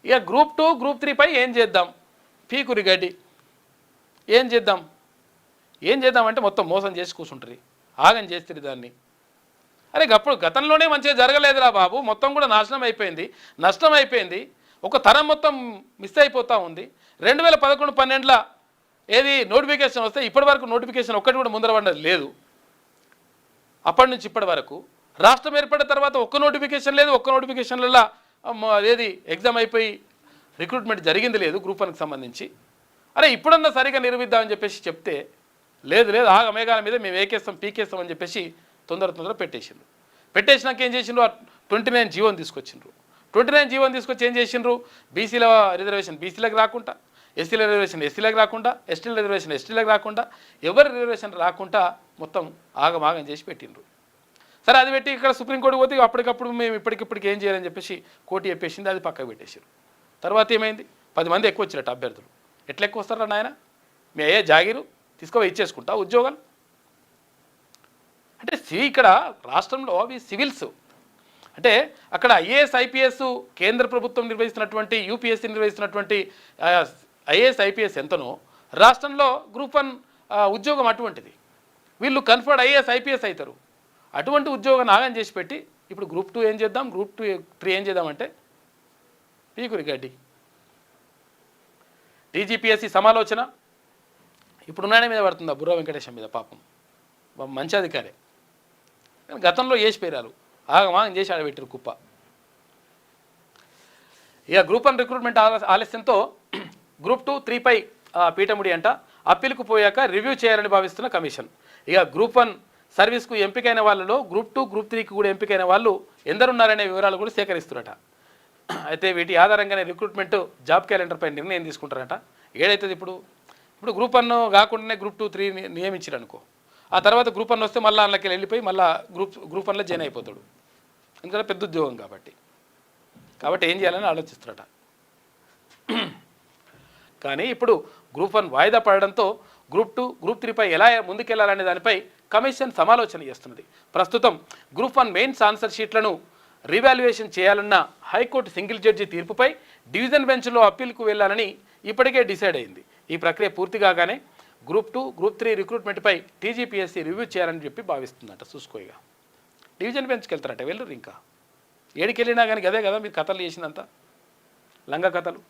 ఇక group 2 group 3 పై ఏం చేద్దాం? పీకురి గడ్డి. ఏం చేద్దామంటే మొత్తం మోసం చేసి కూర్చుంటారు, ఆగం చేస్తారు దాన్ని. అరే అప్పుడు గతంలోనే మంచిగా జరగలేదురా బాబు, మొత్తం కూడా నష్టం అయిపోయింది. ఒక తరం మొత్తం మిస్ అయిపోతూ ఉంది. 2011-12 ఏది నోటిఫికేషన్ వస్తే ఇప్పటి వరకు నోటిఫికేషన్ ఒక్కటి కూడా ముందర పడ్డది లేదు. అప్పటి నుంచి ఇప్పటి వరకు రాష్ట్రం ఏర్పడిన తర్వాత ఒక్క నోటిఫికేషన్ లేదు. ఒక్క నోటిఫికేషన్లలో ఏది ఎగ్జామ్ అయిపోయి రిక్రూట్మెంట్ జరిగింది లేదు గ్రూప్ 1కి సంబంధించి. అరే ఇప్పుడన్నా సరిగా నిర్మిద్దామని చెప్పేసి చెప్తే లేదు ఆగమేఘాల మీద మేము పీకేస్తాం అని చెప్పేసి తొందర పెట్టేసినాక ఏం చేసిండ్రు? 29 జీవోని తీసుకొచ్చిండ్రు. 29 జీవోని తీసుకొచ్చి ఏం చేసిండ్రు? బీసీల రిజర్వేషన్ బీసీలకు రాకుండా, ఎస్సీల రిజర్వేషన్ ఎస్సీలకు రాకుండా, ఎస్టీల రిజర్వేషన్ ఎస్టీలకు రాకుండా, ఎవరి రిజర్వేషన్ రాకుండా మొత్తం ఆగమాగం చేసి పెట్టిండ్రు. సరే అది పెట్టి ఇక్కడ సుప్రీంకోర్టు పోతే అప్పటికప్పుడు మేము ఇప్పటికిప్పటికి ఏం చేయాలని చెప్పేసి కోర్టు చెప్పేసింది, అది పక్కకు పెట్టేసారు. తర్వాత ఏమైంది? 10 మంది ఎక్కువ వచ్చినట్టు అభ్యర్థులు. ఎట్లా ఎక్కువ వస్తారా నాయన? మీ అయ్యే జాగీరు తీసుకుపోయి ఇచ్చేసుకుంటా ఉద్యోగాలు అంటే. ఇక్కడ రాష్ట్రంలో అవి సివిల్స్ అంటే అక్కడ ఐఏఎస్ ఐపీఎస్ కేంద్ర ప్రభుత్వం నిర్వహిస్తున్నటువంటి, యూపీఎస్సీ నిర్వహిస్తున్నటువంటి ఐఏఎస్ ఐపీఎస్ ఎంతనో రాష్ట్రంలో గ్రూప్ 1 ఉద్యోగం అటువంటిది. వీళ్ళు కన్ఫర్డ్ ఐఏఎస్ ఐపీఎస్ అవుతారు. అటువంటి ఉద్యోగం నాగం చేసి పెట్టి ఇప్పుడు గ్రూప్ 2 ఏం చేద్దాం, గ్రూప్ 3 ఏం చేద్దామంటే పీకురి గడ్డి. టీజీపీఎస్సీ సమాలోచన ఇప్పుడు నాయన మీద పడుతుందా? బుర్ర వెంకటేశం మీద. పాపం మంచి అధికారే, కానీ గతంలో వేసి పేరాలు ఆగమాగం చేసి ఆడబెట్టారు కుప్ప. ఇక గ్రూప్ 1 రిక్రూట్మెంట్ ఆలస్యంతో గ్రూప్ 2, 3 పై పీఠముడి అంట. అప్పీలుకు పోయాక రివ్యూ చేయాలని భావిస్తున్న కమిషన్. ఇక గ్రూప్ 1 సర్వీస్కు ఎంపికైన వాళ్ళలో గ్రూప్ 2, గ్రూప్ 3కి కూడా ఎంపికైన వాళ్ళు ఎందరున్నారనే వివరాలు కూడా సేకరిస్తున్నట. అయితే వీటి ఆధారంగానే రిక్రూట్మెంట్ జాబ్ క్యాలెండర్పై నిర్ణయం తీసుకుంటారట. ఏదైతుంది ఇప్పుడు గ్రూప్ 1 కాకుండానే గ్రూప్ 2, 3 నియమించారు అనుకో, ఆ తర్వాత గ్రూప్ 1 వస్తే మళ్ళీ అందులోకి వెళ్ళిపోయి మళ్ళీ గ్రూప్ 1లో జాయిన్ అయిపోతాడు. ఎందుకంటే పెద్ద ఉద్యోగం కాబట్టి ఏం చేయాలని ఆలోచిస్తారట. కానీ ఇప్పుడు గ్రూప్ 1 వాయిదా పడడంతో గ్రూప్ 2, గ్రూప్ 3 పై ఎలా ముందుకెళ్లాలనే దానిపై కమిషన్ సమాలోచన చేస్తున్నది. ప్రస్తుతం గ్రూప్ 1 మెయిన్స్ ఆన్సర్ షీట్లను రీవాల్యుయేషన్ చేయాలన్న హైకోర్టు సింగిల్ జడ్జి తీర్పుపై డివిజన్ బెంచ్లో అప్పీల్కు వెళ్లాలని ఇప్పటికే డిసైడ్ అయింది. ఈ ప్రక్రియ పూర్తి కాగానే గ్రూప్ 2, గ్రూప్ 3 రిక్రూట్మెంట్పై టీజీపీఎస్సీ రివ్యూ చేయాలని చెప్పి భావిస్తుందట. చూసుకోయిగా డివిజన్ బెంచ్కి వెళ్తారట. వెళ్ళరు ఇంకా ఏడికి వెళ్ళినా కానీ అదే కదా మీరు కథలు చేసినంత లంగా కథలు.